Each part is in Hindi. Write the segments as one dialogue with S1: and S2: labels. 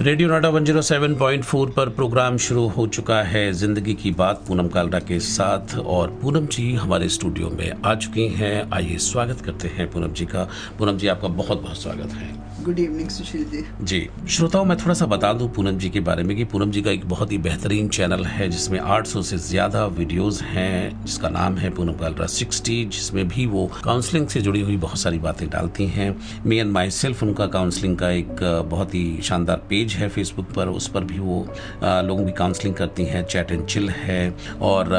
S1: रेडियो नाटा 107.4 पर प्रोग्राम शुरू हो चुका है जिंदगी की बात पूनम कालरा के साथ। और पूनम जी हमारे स्टूडियो में आ चुकी हैं। आइए स्वागत करते हैं पूनम जी का। पूनम जी आपका बहुत बहुत स्वागत है।
S2: Good evening Sushil ji.
S1: जी श्रोताओं, मैं थोड़ा सा बता दूं पूनम जी के बारे में कि पूनम जी का एक बहुत ही बेहतरीन चैनल है जिसमें 800 से ज़्यादा वीडियोस हैं, जिसका नाम है पूनम कालरा 60, जिसमें भी वो काउंसलिंग से जुड़ी हुई बहुत सारी बातें डालती हैं। मी एंड माई सेल्फ उनका काउंसलिंग का एक बहुत ही शानदार पेज है फेसबुक पर, उस पर भी वो लोगों की काउंसलिंग करती हैं। चैट एंड चिल है और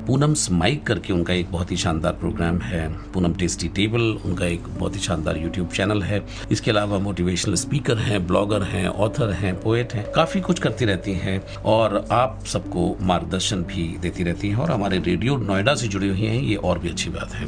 S1: पूनम्स माइक करके उनका एक बहुत ही शानदार प्रोग्राम है। पूनम टेस्टी टेबल उनका एक बहुत ही शानदार यूट्यूब चैनल है। इसके अलावा मोटिवेशनल स्पीकर हैं, ब्लॉगर हैं, ऑथर हैं, पोएट हैं, काफ़ी कुछ करती रहती हैं और आप सबको मार्गदर्शन भी देती रहती हैं और हमारे रेडियो नोएडा से जुड़ी हुई हैं, ये और भी अच्छी बात है।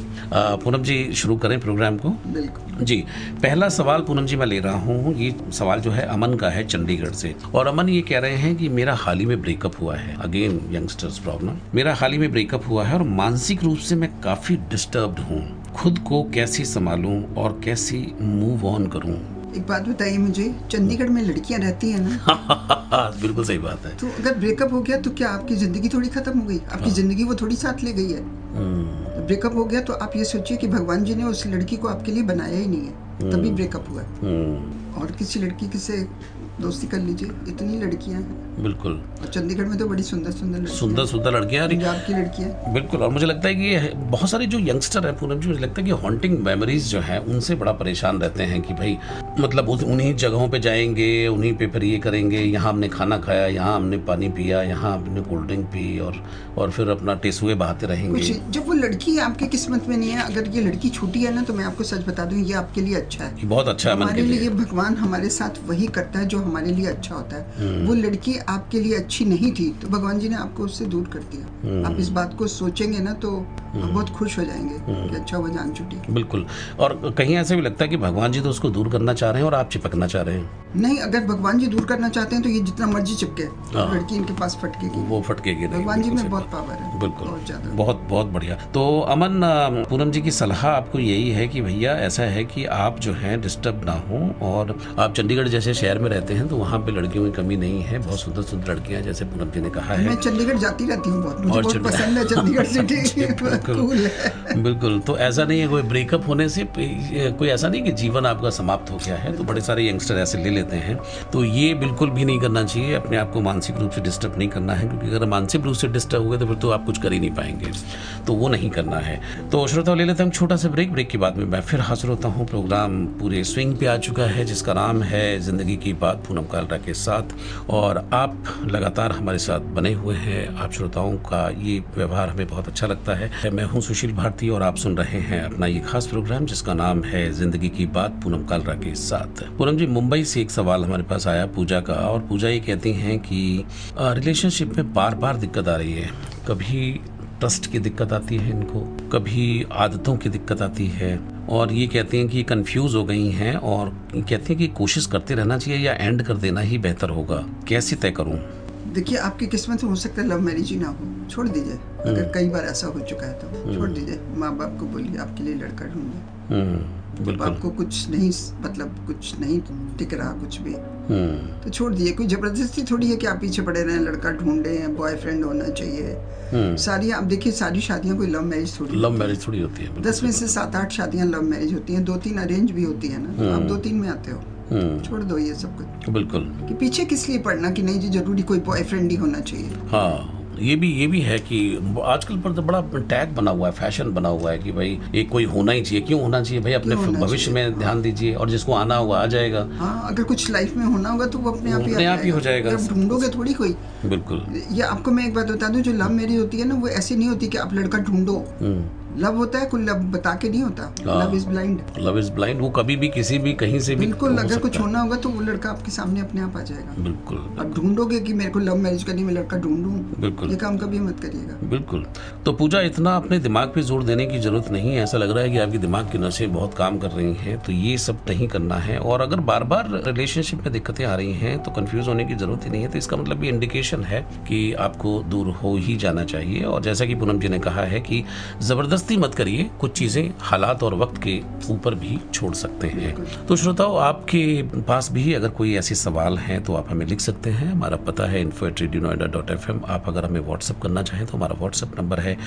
S1: पूनम जी शुरू करें प्रोग्राम को?
S2: बिल्कुल
S1: जी। पहला सवाल पूनम जी मैं ले रहा हूँ, ये सवाल जो है अमन का है चंडीगढ़ से। और अमन ये कह रहे हैं कि मेरा हाल ही में ब्रेकअप हुआ है। Again youngsters problem. मेरा हाल ही में ब्रेकअप हुआ है और मानसिक रूप से मैं काफ़ी डिस्टर्ब्ड हूँ। खुद को कैसे संभालूं और कैसे मूव ऑन करूं?
S2: एक बात बताइए मुझे, चंडीगढ़ में लड़कियां रहती हैं ना?
S1: बिल्कुल सही बात है।
S2: तो अगर ब्रेकअप हो गया तो क्या आपकी जिंदगी थोड़ी खत्म हो गई? आपकी जिंदगी वो थोड़ी साथ ले गई है। ब्रेकअप हो गया तो आप ये सोचिए कि भगवान जी ने उस लड़की को आपके लिए बनाया ही नहीं है, तभी ब्रेकअप हुआ है। और किसी लड़की से दोस्ती कर लीजिए, इतनी लड़कियां हैं।
S1: बिल्कुल।
S2: और चंडीगढ़ में तो बड़ी सुंदर
S1: सुंदर लड़कियां,
S2: पंजाब की लड़कियां।
S1: बिल्कुल। और मुझे लगता है कि बहुत सारे जो यंगस्टर हैं पूनम जी, मुझे लगता है कि हॉन्टिंग मेमोरीज जो है उनसे बड़ा परेशान रहते हैं कि भाई मतलब उन्हीं जगहों पे जाएंगे, उन्हीं पे फिर ये करेंगे, यहाँ हमने खाना खाया, यहाँ हमने पानी पिया, यहाँ हमने कोल्ड ड्रिंक पी और फिर अपना टेसुए बहाते रहेंगे।
S2: जब वो लड़की आपकी किस्मत में नहीं है, अगर ये लड़की छूटी है ना, तो मैं आपको सच बता दूं, ये आपके लिए अच्छा है।
S1: बहुत अच्छा है
S2: हमारे लिए। भगवान हमारे साथ वही करता है जो हमारे लिए अच्छा होता है। वो लड़की आपके लिए अच्छी नहीं थी तो भगवान जी ने आपको उससे दूर कर दिया। आप इस बात को सोचेंगे ना तो आप बहुत खुश हो जाएंगे कि अच्छा हुआ जान छूटी।
S1: बिल्कुल। और कहीं ऐसे भी लगता है कि भगवान जी तो उसको दूर करना चाह रहे हैं और आप चिपकना चाह रहे हैं।
S2: नहीं, अगर भगवान जी दूर करना चाहते हैं तो ये जितना मर्जी चिपके, लड़की इनके पास फटकेगी,
S1: वो फटकेगी।
S2: भगवान जी में बहुत पावर है।
S1: बिल्कुल,
S2: बहुत ज्यादा।
S1: बहुत बहुत बढ़िया। तो अमन, पूनम जी की सलाह आपको यही है कि भैया ऐसा है कि आप जो है डिस्टर्ब ना हो, और आप चंडीगढ़ जैसे शहर में रहते हैं तो वहाँ पे लड़कियों की कमी नहीं है। बहुत सुंदर सुंदर लड़कियां जैसे पूनम जी ने कहा है।
S2: मैं चंडीगढ़ जाती रहती हूँ, मुझे बहुत पसंद है चंडीगढ़ सिटी।
S1: बिल्कुल। तो ऐसा नहीं है कोई ब्रेकअप होने से कोई ऐसा नहीं कि जीवन आपका समाप्त हो गया है। तो बड़े सारे यंगस्टर ऐसे ले लेते हैं, तो ये बिल्कुल भी नहीं करना चाहिए। अपने आप को मानसिक रूप से डिस्टर्ब नहीं करना है, क्योंकि अगर मानसिक रूप से डिस्टर्ब हो गए तो फिर तो आप कुछ कर ही नहीं पाएंगे, तो वो नहीं करना है। तो श्रोता ले लेते हैं छोटा सा ब्रेक के बाद में मैं फिर हाजिर होता हूँ। प्रोग्राम पूरे स्विंग पे आ चुका है जिसका नाम है जिंदगी की बात पूनम कालरा के साथ, और आप लगातार हमारे साथ बने हुए हैं। आप श्रोताओं का ये व्यवहार हमें बहुत अच्छा लगता है। मैं हूँ सुशील भारती और आप सुन रहे हैं अपना ये खास प्रोग्राम जिसका नाम है जिंदगी की बात पूनम कालरा के साथ। पूनम जी, मुंबई से एक सवाल हमारे पास आया पूजा का, और पूजा ये कहती हैं कि रिलेशनशिप में बार बार दिक्कत आ रही है। कभी ट्रस्ट की दिक्कत आती है इनको, कभी आदतों की दिक्कत आती है, और ये कहती हैं कि कंफ्यूज हो गई हैं और कहती हैं कि कोशिश करते रहना चाहिए या एंड कर देना ही बेहतर होगा। कैसे तय करूं?
S2: देखिए, आपकी किस्मत हो सकता है लव मैरिज ही ना हो, छोड़ दीजिए। अगर कई बार ऐसा हो चुका है तो छोड़ दीजिए। माँ बाप को बोलिए आपके लिए लड़का ढूंढे। जब आपको कुछ नहीं टिक रहा कुछ भी, तो छोड़ दीजिए। कोई जबरदस्ती थोड़ी है कि आप पीछे पड़े रहें, लड़का ढूंढे, बॉयफ्रेंड होना चाहिए। सारी आप देखिए, सारी शादियां कोई लव मैरिज थोड़ी होती है। 10 में से 7-8 शादियां लव मैरिज होती हैं, 2-3 अरेंज भी होती है ना। आप 2-3 में आते हो। छोड़ दो ये सब कुछ।
S1: बिल्कुल। कि
S2: पीछे किस लिए पड़ना कि नहीं जी जरूरी कोई बॉयफ्रेंड ही होना चाहिए।
S1: हाँ, ये भी है कि आजकल पर तो बड़ा टैग बना हुआ है, फैशन बना हुआ है कि भाई एक कोई होना ही चाहिए। क्यों होना चाहिए भाई? अपने भविष्य में ध्यान दीजिए, और जिसको आना होगा आ जाएगा।
S2: हाँ, अगर कुछ लाइफ में होना होगा तो वो अपने आप ही
S1: हो जाएगा।
S2: ढूंढोगे थोड़ी कोई।
S1: बिल्कुल।
S2: ये आपको मैं एक बात बता दूं, जो लव मैरिज होती है ना, वो ऐसी नहीं होती कि आप लड़का ढूंढो। लव होता है, कोई लव बता के नहीं होता। Love is blind.
S1: Love is blind. वो कभी भी किसी भी कहीं से भी
S2: बिल्कुल। अगर कुछ होना होगा तो वो लड़का आपके सामने अपने आप आ जाएगा।
S1: बिल्कुल।
S2: अब ढूंढोगे कि मेरे को लव मैरिज करनी, मैं लड़का ढूंढूं,
S1: बिल्कुल,
S2: ये काम कभी मत करिएगा।
S1: बिल्कुल। तो पूजा, इतना अपने दिमाग पे जोर देने की जरूरत नहीं है। ऐसा लग रहा है कि आपकी दिमाग की नसें बहुत काम कर रही हैं, तो ये सब नहीं करना है। और अगर बार बार रिलेशनशिप में दिक्कतें आ रही हैं तो कंफ्यूज होने की जरूरत ही नहीं है। तो इसका मतलब ये इंडिकेशन है कि आपको दूर हो ही जाना चाहिए। और जैसा कि पूनम जी ने कहा है कि जबरदस्ती जबरदस्ती मत करिए, कुछ चीजें हालात और वक्त के ऊपर भी छोड़ सकते हैं। तो श्रोताओ, आपके पास भी अगर कोई ऐसे सवाल हैं तो आप हमें लिख सकते हैं। हमारा पता है info@radionoida.fm। आप अगर हमें व्हाट्सअप करना चाहें तो हमारा व्हाट्सअप नंबर है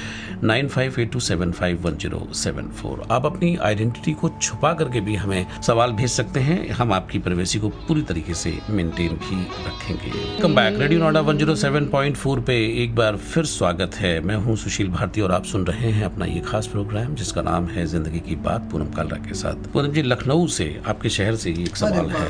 S1: 9582751074। आप अपनी आइडेंटिटी को छुपा करके भी हमें सवाल भेज सकते हैं, हम आपकी प्राइवेसी को पूरी तरीके से मेंटेन भी रखेंगे। वेलकम बैक, रेडियो नोएडा 107.4 पे एक बार फिर स्वागत है। मैं हूं सुशील भारती और आप सुन रहे हैं अपना ये खास प्रोग्राम जिसका नाम है जिंदगी की बात पूनम कालरा के साथ। पूनम जी, लखनऊ से, आपके शहर से ही एक सवाल है।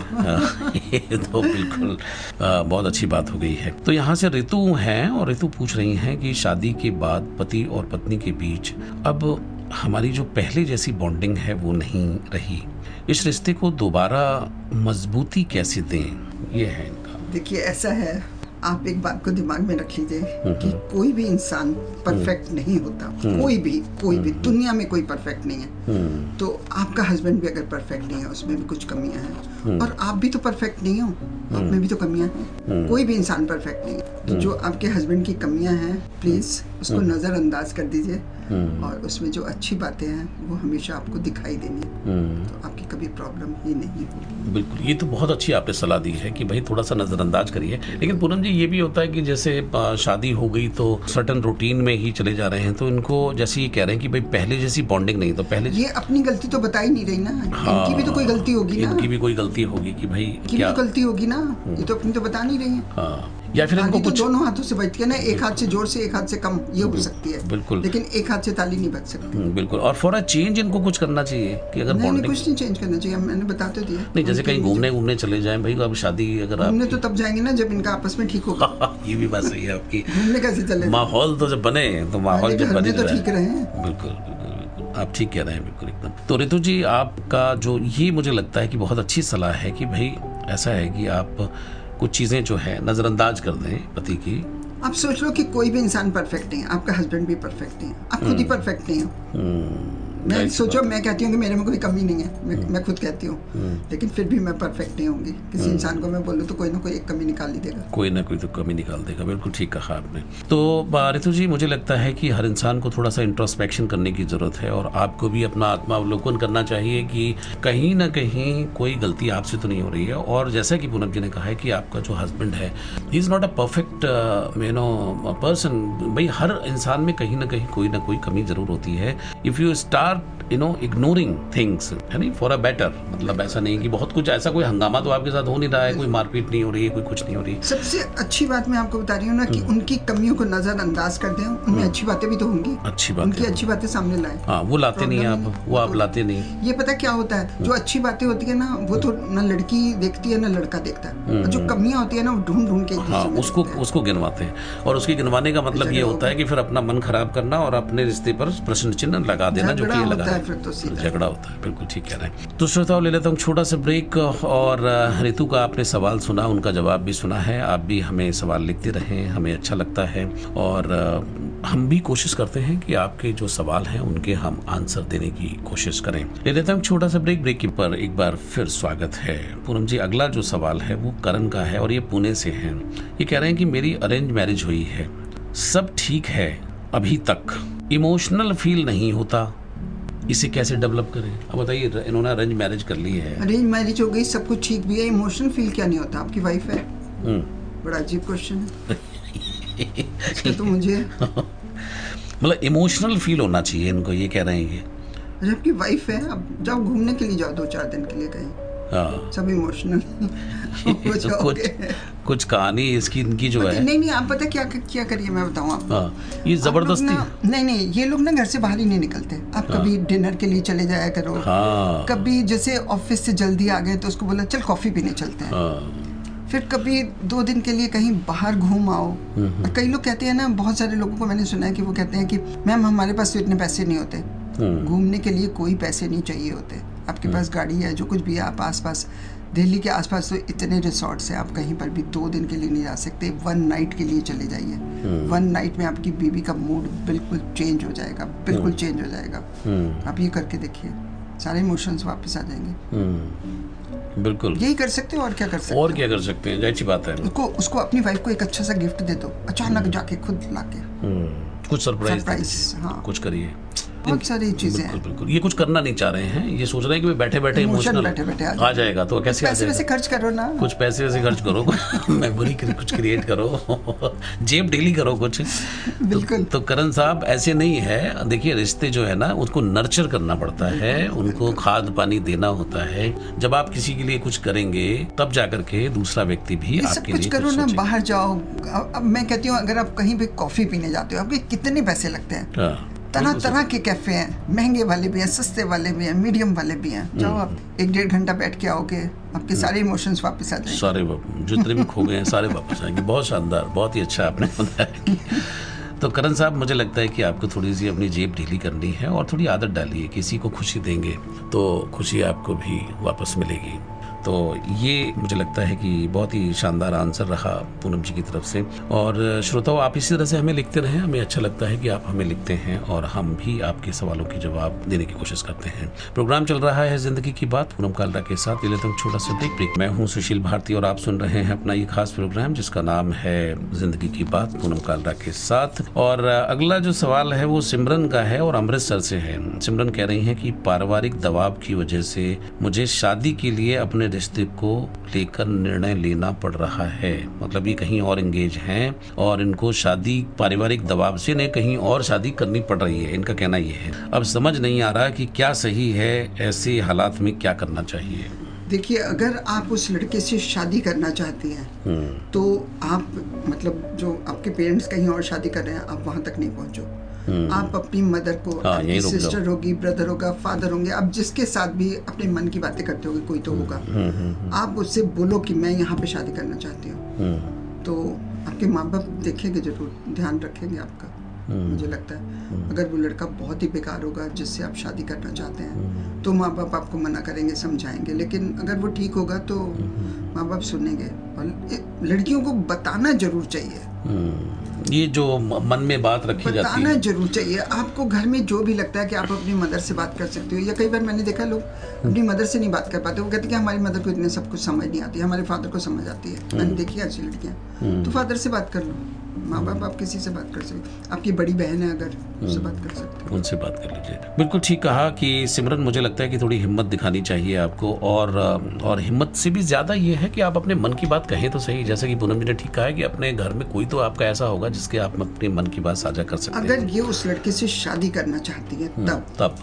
S1: ये तो बिल्कुल बहुत अच्छी बात हो गई है। तो यहाँ से ऋतु हैं और ऋतु पूछ रही हैं कि शादी के बाद पति और पत्नी के बीच अब हमारी जो पहले जैसी बॉन्डिंग है वो नहीं रही, इस रिश्ते को दोबारा मजबूती कैसे दें, ये है इनका।
S2: देखिए, ऐसा है, आप एक बात को दिमाग में रख लीजिए कि कोई भी इंसान परफेक्ट नहीं होता। कोई भी दुनिया में कोई परफेक्ट नहीं है। तो आपका हस्बैंड भी अगर परफेक्ट नहीं है, उसमें भी कुछ कमियां हैं, और आप भी तो परफेक्ट नहीं हो, आप में भी तो कमियां हैं। कोई भी इंसान परफेक्ट नहीं है। तो जो आपके हस्बैंड की कमियां हैं, प्लीज उसको नजरअंदाज कर दीजिए और उसमें जो अच्छी बातें हैं वो हमेशा आपको दिखाई देनी है, तो आपकी कभी प्रॉब्लम ही नहीं होगी।
S1: बिल्कुल, ये तो बहुत अच्छी आपने सलाह दी है कि भाई थोड़ा सा नजरअंदाज करिए। लेकिन पूनम जी, ये भी होता है कि जैसे शादी हो गई तो सर्टेन रूटीन में ही चले जा रहे हैं, तो इनको जैसे ये कह रहे हैं कि भाई पहले जैसी बॉन्डिंग नहीं, तो पहले ये
S2: अपनी गलती तो बता ही नहीं रही ना। हाँ, इनकी भी तो कोई गलती होगी ना,
S1: इनकी भी कोई गलती होगी कि भाई
S2: क्या गलती होगी ना, ये तो अपनी तो बता नहीं रही है।
S1: हाँ, या फिर इनको कुछ
S2: तो दोनों हाथों से बजती है ना, एक हाथ से जोर से, एक हाथ से कम, ये हो सकती है।
S1: बिल्कुल,
S2: लेकिन एक हाथ से ताली नहीं बज सकती।
S1: बिल्कुल। और फॉर अ चेंज इनको कुछ करना चाहिए कि अगर
S2: नहीं, कुछ नहीं चेंज करना चाहिए, मैंने बता तो दिया।
S1: नहीं, जैसे कहीं घूमने चले जाएं भाई, अब शादी अगर
S2: घूमने तो तब जाएंगे ना जब इनका आपस में ठीक होगा।
S1: ये भी बात सही है आपकी।
S2: घूमने कैसे चले,
S1: माहौल तो जब बने तो माहौल जब बने
S2: तो ठीक रहे।
S1: बिल्कुल, आप ठीक कह रहे हैं, बिल्कुल एकदम। तो ऋतु जी, आपका जो ये मुझे लगता है कि बहुत अच्छी सलाह है कि भाई ऐसा है कि आप कुछ चीजें जो है नजरअंदाज कर दें पति की।
S2: आप सोच लो कि कोई भी इंसान परफेक्ट नहीं है, आपका हस्बैंड भी परफेक्ट नहीं है, आप खुद ही परफेक्ट नहीं हो। मैं सोचो, मैं कहती हूँ कि मेरे में कोई कमी नहीं है, मैं खुद कहती हूँ, लेकिन फिर भी मैं परफेक्ट नहीं होंगी। किसी इंसान को मैं बोलूँ तो कोई ना कोई एक कमी निकाल ही देगा,
S1: कोई ना कोई तो कमी निकाल देगा। बिल्कुल ठीक कहा आपने। तो ऋतु जी, मुझे लगता है कि हर इंसान को थोड़ा सा इंट्रोस्पेक्शन करने की जरूरत है और आपको भी अपना आत्मावलोकन करना चाहिए कि कहीं ना कहीं कोई गलती आपसे तो नहीं हो रही है। और जैसा कि पूनम जी ने कहा है कि आपका जो हस्बैंड है, he is not a perfect person. भाई हर इंसान में कहीं ना कहीं कोई ना कोई कमी जरूर होती है। If you start ignoring things, है नहीं, फॉर अ बेटर, मतलब ऐसा नहीं कि बहुत कुछ ऐसा कोई हंगामा तो आपके साथ हो नहीं रहा है, कोई मारपीट नहीं हो रही है, कोई कुछ नहीं हो रही।
S2: सबसे अच्छी बात मैं आपको बता रही हूँ ना कि उनकी कमियों को नजरअंदाज कर दें, उनमें अच्छी बातें भी तो होंगी।
S1: अच्छी बात,
S2: उनकी अच्छी बातें सामने लाएं।
S1: हाँ, वो लाते नहीं आप, वो आप लाते नहीं।
S2: ये पता क्या होता है, जो अच्छी बातें होती है ना, वो तो ना लड़की देखती है ना लड़का देखता है, जो कमियां होती है ना, वो ढूंढ ढूंढ के
S1: उसको गिनवाते हैं। और उसकी गिनवाने का मतलब ये होता है कि फिर अपना मन खराब करना और अपने रिश्ते पर प्रश्न चिन्ह लगा देना, जो कि लगा झगड़ा होता है। बिल्कुल ठीक कह रहे हैं। तो श्रोताओं, ले लेता हूँ छोटा सा ब्रेक। और ऋतु का आपने सवाल सुना, उनका जवाब भी सुना है। आप भी हमें सवाल लिखते रहें, हमें अच्छा लगता है और हम भी कोशिश करते हैं कि आपके जो सवाल हैं उनके हम आंसर देने की कोशिश करें। ले लेता हूँ छोटा सा ब्रेक के पर एक बार फिर स्वागत है। पूनम जी, अगला जो सवाल है वो करण का है और ये पुणे से है। ये कह रहे हैं कि मेरी अरेंज मैरिज हुई है, सब ठीक है अभी तक, इमोशनल फील नहीं होता, इसे कैसे डेवलप करें? अब बताइए, इन्होंने अरेंज मैरिज कर ली है,
S2: अरेंज मैरिज हो गई, सब कुछ ठीक भी है, इमोशनल फील क्या नहीं होता? आपकी वाइफ है। बड़ा अजीब क्वेश्चन है। तो मुझे
S1: मतलब इमोशनल फील होना चाहिए इनको, ये कह रहे हैं ये।
S2: अरे आपकी वाइफ है, अब जाओ घूमने के लिए जाओ 2-4 दिन के लिए कहीं, सब इमोशनल
S1: कुछ कहानी इसकी इनकी जो है।
S2: नहीं, आप पता क्या करिए, मैं बताऊँ आपको।
S1: ये जबरदस्ती
S2: नहीं, ये लोग ना घर से बाहर ही नहीं निकलते। आप कभी डिनर के लिए चले जाया करो, कभी जैसे ऑफिस से जल्दी आ गए तो उसको बोला चल कॉफी पीने चलते हैं, फिर कभी 2 दिन के लिए कहीं बाहर घूम आओ। और कई लोग कहते हैं ना, बहुत सारे लोगों को मैंने सुना है कि वो कहते हैं कि मैम हमारे पास तो इतने पैसे नहीं होते, घूमने के लिए कोई पैसे नहीं चाहिए होते, आपके पास गाड़ी है, जो कुछ भी है, आप आसपास दिल्ली के आसपास तो इतने रिसोर्ट्स हैं, आप कहीं पर भी 2 दिन के लिए नहीं जा सकते, 1 नाइट के लिए चले जाइए। 1 नाइट में आपकी बीवी का मूड बिल्कुल चेंज हो जाएगा, बिल्कुल चेंज हो जाएगा। आप ये करके देखिए, सारे इमोशंस वापस आ जाएंगे।
S1: बिल्कुल
S2: यही कर सकते हो, और क्या कर सकते हैं?
S1: और क्या कर सकते हैं, अच्छी बात है।
S2: उसको अपनी वाइफ को एक अच्छा सा गिफ्ट दे दो, अचानक जाके खुद लाके
S1: कुछ सरप्राइज,
S2: हाँ,
S1: कुछ करिए।
S2: बहुत सारी चीजें हैं।
S1: बिल्कुल, ये कुछ करना नहीं चाह रहे हैं, ये सोच रहे हैं कि बैठे बैठे इमोशनल आ जाएगा, तो कैसे आ
S2: पैसे
S1: जाएगा?
S2: वैसे खर्च करो ना,
S1: कुछ पैसे वैसे खर्च करो, मेमोरी कुछ क्रिएट करो, जेब ढीली करो कुछ।
S2: बिल्कुल।
S1: तो करण साहब ऐसे नहीं है, देखिए रिश्ते जो है ना उसको नर्चर करना पड़ता है, उनको खाद पानी देना होता है। जब आप किसी के लिए कुछ करेंगे तब जाकर के दूसरा व्यक्ति भी आपके लिए
S2: करो ना। बाहर जाओ, अब मैं कहती हूँ अगर आप कहीं पे कॉफी पीने जाते हो, आपके कितने पैसे लगते हैं? तरह तरह के कैफे हैं, महंगे वाले भी हैं, सस्ते वाले भी हैं, मीडियम वाले भी हैं। जाओ आप 1-1.5 घंटा बैठ के आओगे, आपके सारे इमोशंस वापस आ जाएंगे।
S1: सारे जितने भी खो गए हैं सारे वापस आएंगे। बहुत शानदार, बहुत ही अच्छा आपने बताया। तो करण साहब, मुझे लगता है कि आपको थोड़ी सी अपनी जेब ढीली करनी है और थोड़ी आदत डालिए, किसी को खुशी देंगे तो खुशी आपको भी वापस मिलेगी। तो ये मुझे लगता है कि बहुत ही शानदार आंसर रहा पूनम जी की तरफ से। और श्रोताओं, आप इसी तरह से हमें लिखते रहें, हमें अच्छा लगता है कि आप हमें लिखते हैं और हम भी आपके सवालों के जवाब देने की कोशिश करते हैं। प्रोग्राम चल रहा है जिंदगी की बात पूनम कालरा के साथ। ले लेते हैं छोटा सा ब्रेक। मैं हूँ सुशील भारती और आप सुन रहे हैं अपना ये खास प्रोग्राम जिसका नाम है जिंदगी की बात पूनम कालरा के साथ। और अगला जो सवाल है वो सिमरन का है और अमृतसर से है। सिमरन कह रही हैं कि पारिवारिक दबाव की वजह से मुझे शादी के लिए अपने रिश्ते को लेकर निर्णय लेना पड़ रहा है। मतलब ये कहीं और एंगेज हैं और इनको शादी पारिवारिक दबाव से ने कहीं और शादी करनी पड़ रही है, इनका कहना ये है। अब समझ नहीं आ रहा कि क्या सही है, ऐसे हालात में क्या करना चाहिए।
S2: देखिए, अगर आप उस लड़के से शादी करना चाहती हैं तो आप मतलब जो आपके पेरेंट्स कहीं और शादी कर रहे हैं, आप वहां तक नहीं पहुंचो। आप अपनी मदर को, आपकी सिस्टर होगी, ब्रदर होगा, फादर होंगे, आप जिसके साथ भी अपने मन की बातें करते होगे, कोई तो होगा, आप उससे बोलो कि मैं यहाँ पे शादी करना चाहती हूँ। तो आपके माँ बाप देखेंगे, जरूर ध्यान रखेंगे आपका। मुझे लगता है अगर वो लड़का बहुत ही बेकार होगा जिससे आप शादी करना चाहते हैं तो माँ बाप आपको मना करेंगे, समझाएंगे। लेकिन अगर वो ठीक होगा तो माँ बाप सुनेंगे। और लड़कियों को बताना जरूर चाहिए,
S1: ये जो मन में बात रखी जाती है,
S2: बताना जरूर चाहिए। आपको घर में जो भी लगता है कि आप अपनी मदर से बात कर सकते हो, या कई बार मैंने देखा लोग अपनी मदर से नहीं बात कर पाते। वो कहते हैं कि हमारी मदर को इतने सब कुछ समझ नहीं आती, हमारे फादर को समझ आती है। मैंने देखी ऐसी लड़कियां। तो फादर से बात कर लो, माँ बाप आप किसी से बात कर सकते। आपकी बड़ी बहन है अगर, उससे बात कर सकते हो,
S1: उनसे बात कर लीजिए। बिल्कुल ठीक कहा कि सिमरन, मुझे लगता है कि थोड़ी हिम्मत दिखानी चाहिए आपको। और हिम्मत से भी ज्यादा ये है कि आप अपने मन की बात कहें तो सही। जैसे कि पूनम जी ने ठीक कहा है कि अपने घर में कोई तो आपका ऐसा होगा जिसके आप अपने मन की बात साझा कर सकते हैं।
S2: अगर ये उस लड़के से शादी करना चाहती है तब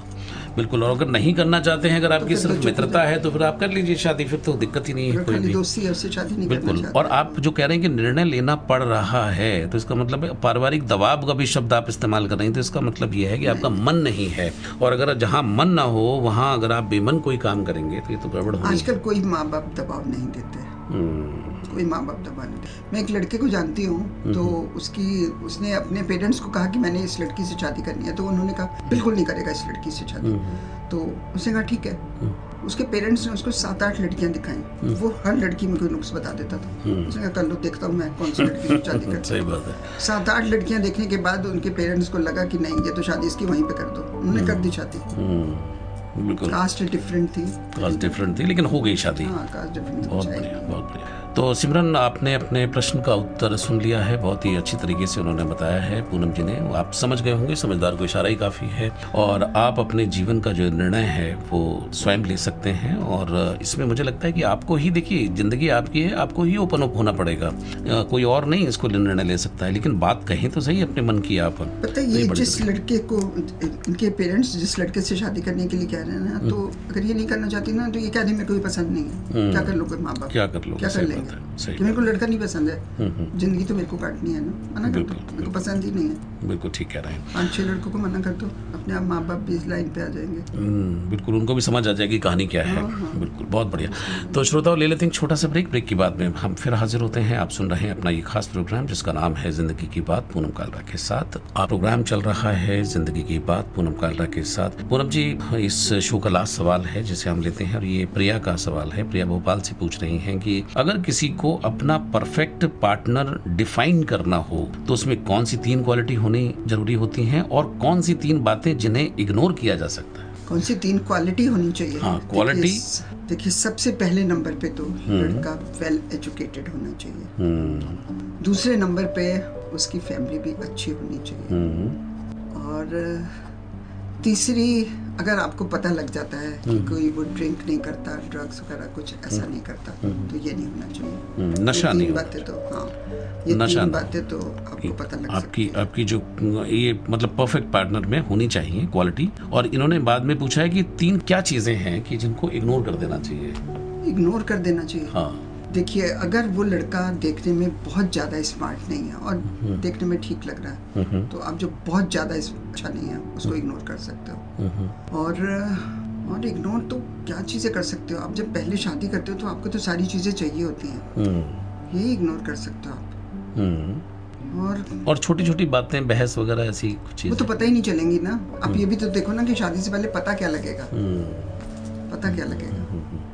S1: बिल्कुल। और अगर नहीं करना चाहते हैं, अगर आपकी सिर्फ मित्रता है तो फिर आप कर लीजिए शादी, फिर तो दिक्कत ही नहीं है कोई भी।
S2: दोस्ती है, उससे शादी नहीं
S1: बिल्कुल। और आप जो कह रहे हैं कि निर्णय लेना पड़ रहा है, तो इसका मतलब है पारिवारिक दबाव का भी शब्द आप इस्तेमाल कर रहे हैं, तो इसका मतलब ये है कि आपका मन नहीं है। और अगर जहाँ मन ना हो वहाँ अगर आप बेमन कोई काम करेंगे तो ये तो गड़बड़ होगी।
S2: आजकल कोई माँ बाप दबाव नहीं देते, कोई माँ बाप दबाव नहीं देते। मैं एक लड़के को जानती हूँ, तो उसने अपने पेरेंट्स को कहा कि मैंने इस लड़की से शादी करनी है, तो उन्होंने कहा बिल्कुल नहीं करेगा इस लड़की से शादी। तो उसने कहा ठीक है। उसके पेरेंट्स ने उसको 7-8 लड़कियां दिखाई, वो हर लड़की में कोई नुक्स बता देता था। उसने कहा कर लो, देखता हूँ मैं कौन सी लड़की से शादी करता।
S1: सही बात है।
S2: 7-8 लड़कियां देखने के बाद उनके पेरेंट्स को लगा कि नहीं, ये तो शादी इसकी वहीं पे कर दो। उन्होंने कर दी शादी।
S1: बिल्कुल।
S2: कास्ट डिफरेंट थी
S1: लेकिन हो गई शादी।
S2: कास्ट डिफरेंट थी।
S1: बहुत बढ़िया, बहुत बढ़िया। तो सिमरन, आपने अपने प्रश्न का उत्तर सुन लिया है, बहुत ही अच्छी तरीके से उन्होंने बताया है पूनम जी ने। आप समझ गए होंगे, समझदार को इशारा ही काफ़ी है। और आप अपने जीवन का जो निर्णय है वो स्वयं ले सकते हैं। और इसमें मुझे लगता है कि आपको ही, देखिए ज़िंदगी आपकी है, आपको ही ओपन अप होना पड़ेगा, कोई और नहीं इसको निर्णय ले सकता है। लेकिन बात कहें तो सही अपने मन की आप।
S2: पता है, ये जिस लड़के को इनके पेरेंट्स जिस लड़के से शादी करने के लिए कह रहे हैं ना, तो अगर ये नहीं करना चाहती ना, तो ये कह रहे मेरे को पसंद नहीं है। क्या कर लोगे माँ बाप,
S1: क्या कर लेंगे?
S2: कि मेरे को लड़का नहीं पसंद है, जिंदगी तो मेरे को काटनी है ना, मना कर दो, मेरे को पसंद ही नहीं है।
S1: बिल्कुल ठीक कह रहे हैं।
S2: 5-6 लड़कों को मना कर दो, अपने आप माँ बाप भी इस लाइन पे आ जाएंगे।
S1: बिल्कुल, उनको भी समझ आ जाएगी कहानी क्या है। बिल्कुल, बहुत बढ़िया। तो श्रोताओं, ले लेते हैं छोटा सा ब्रेक के बाद में हम फिर हाजिर होते हैं। आप सुन रहे हैं अपना ये खास प्रोग्राम जिसका नाम है जिंदगी की बात पूनम कालरा के साथ। प्रोग्राम चल रहा है जिंदगी की बात पूनम कालरा के साथ। पूनम जी, इस शो का लास्ट सवाल है जिसे हम लेते हैं, और ये प्रिया का सवाल है। प्रिया भोपाल से पूछ रही हैं कि अगर किसी को अपना परफेक्ट पार्टनर डिफाइन करना हो तो उसमें कौन सी 3 क्वालिटी होनी जरूरी होती हैं, और कौन सी 3 बातें जिन्हें इग्नोर किया जा सकता है?
S2: कौन सी 3 क्वालिटी होनी चाहिए?
S1: हाँ, क्वालिटी।
S2: देखिए, सबसे पहले नंबर पे तो लड़का वेल एजुकेटेड होना चाहिए। दूसरे नंबर पे उसकी फैमिली भी अच्छी होनी चाहिए। और तीसरी, अगर आपको पता लग जाता है कि कोई वो ड्रिंक नहीं करता, ड्रग्स वगैरह कुछ ऐसा नहीं करता, तो ये नहीं होना चाहिए।
S1: नशा नहीं
S2: बातें तो ये
S1: नशा
S2: तीन बातें तो आपको पता लग सकती है।
S1: आपकी जो ये मतलब परफेक्ट पार्टनर में होनी चाहिए क्वालिटी। और इन्होंने बाद में पूछा है कि 3 क्या चीजें हैं कि जिनको इग्नोर कर देना चाहिए।
S2: इग्नोर कर देना चाहिए।
S1: हाँ,
S2: देखिए, अगर वो लड़का देखने में बहुत ज़्यादा स्मार्ट नहीं है और देखने में ठीक लग रहा है, तो आप जो बहुत ज़्यादा अच्छा नहीं है उसको इग्नोर कर सकते हो। और इग्नोर तो क्या चीज़ें कर सकते हो आप, जब पहले शादी करते हो तो आपको तो सारी चीज़ें चाहिए होती हैं, यही इग्नोर कर सकते हो आप।
S1: और छोटी छोटी बातें, बहस वगैरह ऐसी चीजें
S2: वो तो पता ही नहीं चलेंगी ना। आप ये भी तो देखो ना कि शादी से पहले पता क्या लगेगा, पता क्या लगेगा,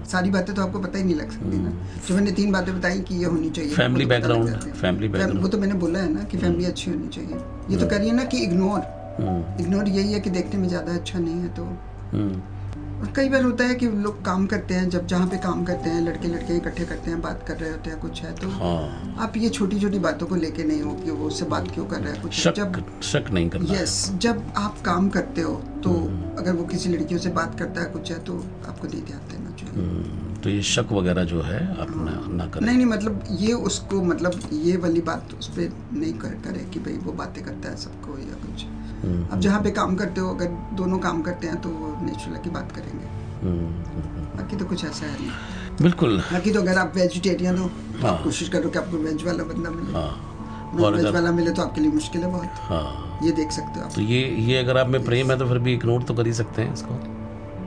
S2: सारी बातें तो आपको पता ही नहीं लग सकती ना। जो मैंने 3 बातें बताई कि ये होनी चाहिए,
S1: फैमिली बैकग्राउंड,
S2: वो तो मैंने बोला है ना कि फैमिली अच्छी होनी चाहिए। ये तो करिए ना कि इग्नोर यही है कि देखने में ज़्यादा अच्छा नहीं है तो। और कई बार होता है कि लोग काम करते हैं, जब जहाँ पे काम करते हैं लड़के इकट्ठे करते हैं, बात कर रहे होते हैं, कुछ है तो आप ये छोटी छोटी बातों को लेके नहीं हो कि वो उससे बात क्यों कर रहा है, कुछ
S1: शक नहीं करना।
S2: यस, जब आप काम करते हो तो अगर वो किसी लड़कियों से बात करता है कुछ है तो आपको नहीं ध्यान देना चाहिए।
S1: तो ये शक वगैरह जो है आप ना करें।
S2: नहीं, मतलब ये उसको, मतलब ये वाली बात उस पर नहीं करे कि भाई वो बातें करता है सबको या कुछ। अब जहाँ पे काम करते हो, अगर दोनों काम करते हैं तो वो नेचुरल की बात करेंगे। बाकी तो कुछ ऐसा है नहीं।
S1: बिल्कुल।
S2: बाकी तो अगर आप वेजिटेरियन हो, आप कोशिश करो कि आपको वेज वाला बंदा मिले। नॉन वेज वाला मिले तो आपके लिए मुश्किल है बहुत। ये देख सकते हो आप।
S1: तो ये अगर आप में प्रेम है तो फिर भी इग्नोर तो कर ही सकते हैं इसको।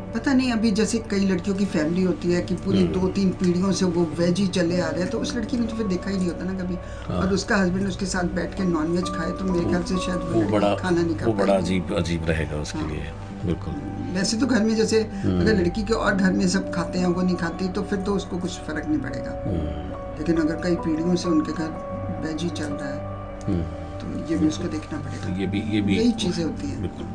S2: पता नहीं, अभी जैसे कई लड़कियों की फैमिली होती है कि पूरी 2-3 पीढ़ियों से वो वेज ही चले आ रहे हैं, तो उस लड़की ने तो फिर देखा ही नहीं होता ना कभी। और उसका हस्बैंड उसके साथ बैठ के नॉनवेज खाए तो मेरे ख्याल से शायद वो बड़ा खाना नहीं खा,
S1: वो बड़ा अजीब रहेगा उसके लिए। बिल्कुल।
S2: वैसे तो घर में जैसे अगर लड़की के और घर में सब खाते हैं, वो नहीं खाती, तो फिर तो उसको कुछ फर्क नहीं पड़ेगा। लेकिन अगर कई पीढ़ियों से उनके घर वेज ही चल रहा है तो ये भी उसको देखना पड़ेगा।
S1: तो ये भी
S2: यही चीज़ें होती हैं।
S1: बिल्कुल।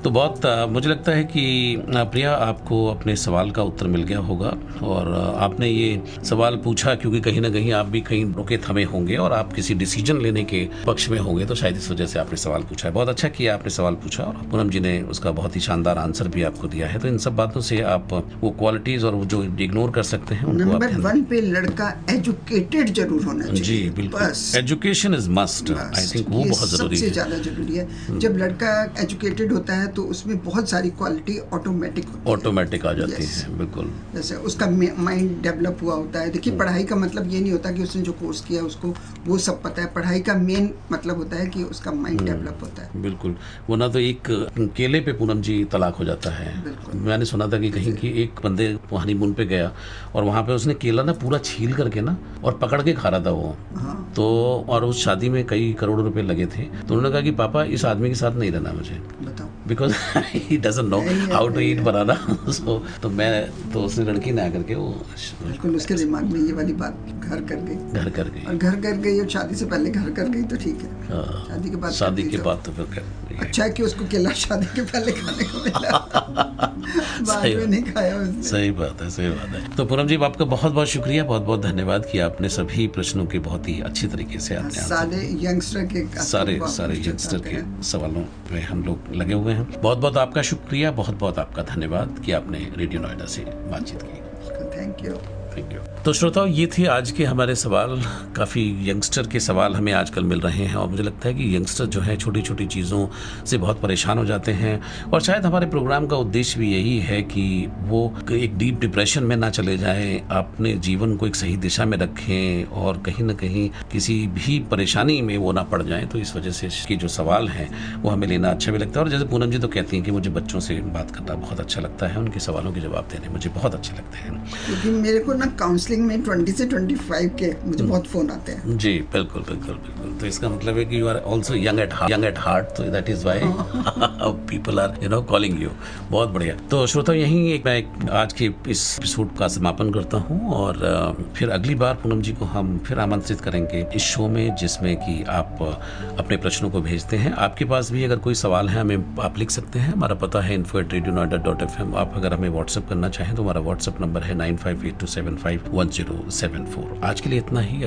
S1: तो बहुत मुझे लगता है कि प्रिया, आपको अपने सवाल का उत्तर मिल गया होगा। और आपने ये सवाल पूछा क्योंकि कहीं ना कहीं आप भी कहीं रुके थमे होंगे और आप किसी डिसीजन लेने के पक्ष में होंगे, तो शायद इस वजह से आपने सवाल पूछा है। बहुत अच्छा किया आपने सवाल पूछा और पूनम जी ने उसका बहुत ही शानदार आंसर भी आपको दिया है। तो इन सब बातों से आप वो क्वालिटीज और जो इग्नोर कर सकते हैं उनको।
S2: नंबर 1 पे लड़का एजुकेटेड जरूर होना चाहिए।
S1: जी बिल्कुल, education is must. I think वो बहुत जरूरी है,
S2: सबसे ज्यादा जरूरी है। जब लड़का एजुकेटेड होता है तो उसमें बहुत सारी क्वालिटी ऑटोमेटिक
S1: आ जाती है। बिल्कुल।
S2: जैसे उसका माइंड डेवलप हुआ होता है। देखिए, पढ़ाई का मतलब ये नहीं होता कि उसने जो कोर्स किया उसको वो सब पता है। पढ़ाई का मेन मतलब होता है कि उसका माइंड डेवलप होता है।
S1: बिल्कुल। वो ना तो एक केले पे पूनम जी तलाक हो जाता है। मैंने सुना था कि कहीं की एक बंदे हनीमून पे गया और वहाँ पे उसने केला ना पूरा छील करके ना और पकड़ के खा रहा था वो। तो और उस शादी में कई करोड़ रुपए लगे थे। तो उन्होंने कहा कि पापा इस आदमी के साथ नहीं रहना मुझे, because he doesn't know how to eat banana. तो उसने लड़की ना करके वो
S2: बिल्कुल उसके दिमाग में ये वाली बात घर कर गई और शादी से पहले घर कर गई तो ठीक है। शादी के बाद तो फिर अच्छा है कि उसको केला शादी के पहले खाने को मिला, बाद में नहीं खाया उसने।
S1: सही बात है। तो पूनम जी, आपका बहुत बहुत शुक्रिया, बहुत बहुत धन्यवाद कि आपने सभी प्रश्नों के बहुत ही अच्छी तरीके से आपने
S2: सारे यंगस्टर के
S1: सवालों में हम लोग लगे हुए हैं। बहुत बहुत आपका शुक्रिया, बहुत बहुत आपका धन्यवाद कि आपने रेडियो नोएडा से बातचीत की।
S2: Thank you.
S1: तो श्रोताओं, ये थे आज के हमारे सवाल। काफ़ी यंगस्टर के सवाल हमें आजकल मिल रहे हैं और मुझे लगता है कि यंगस्टर जो है छोटी छोटी चीज़ों से बहुत परेशान हो जाते हैं। और शायद हमारे प्रोग्राम का उद्देश्य भी यही है कि वो एक डीप डिप्रेशन में ना चले जाएं, अपने जीवन को एक सही दिशा में रखें और कहीं ना कहीं किसी भी परेशानी में वो ना पड़ जाएं। तो इस वजह से कि जो सवाल हैं वो हमें लेना अच्छा भी लगता है। और जैसे पूनम जी तो कहती हैं कि मुझे बच्चों से बात करना बहुत अच्छा लगता है, उनके सवालों के जवाब देने मुझे बहुत अच्छे लगते हैं।
S2: क्योंकि मेरे को ना काउंसलिंग में 20 से 25 के मुझे बहुत फोन आते हैं।
S1: जी बिल्कुल। तो इसका मतलब है कि you are also young at heart, तो that is why people are calling you. बहुत बढ़िया। तो श्रोता, यहीं मैं आज के इस एपिसोड का समापन करता हूं और फिर अगली बार पूनम जी को हम फिर आमंत्रित करेंगे इस शो में, जिसमें कि आप अपने प्रश्नों को भेजते हैं। आपके पास भी अगर कोई सवाल है हमें आप लिख सकते हैं। हमारा पता है info@radionoida.fm। आप अगर हमें व्हाट्सएप करना चाहें तो हमारा व्हाट्सएप नंबर है 9582751074। आज के लिए इतना ही।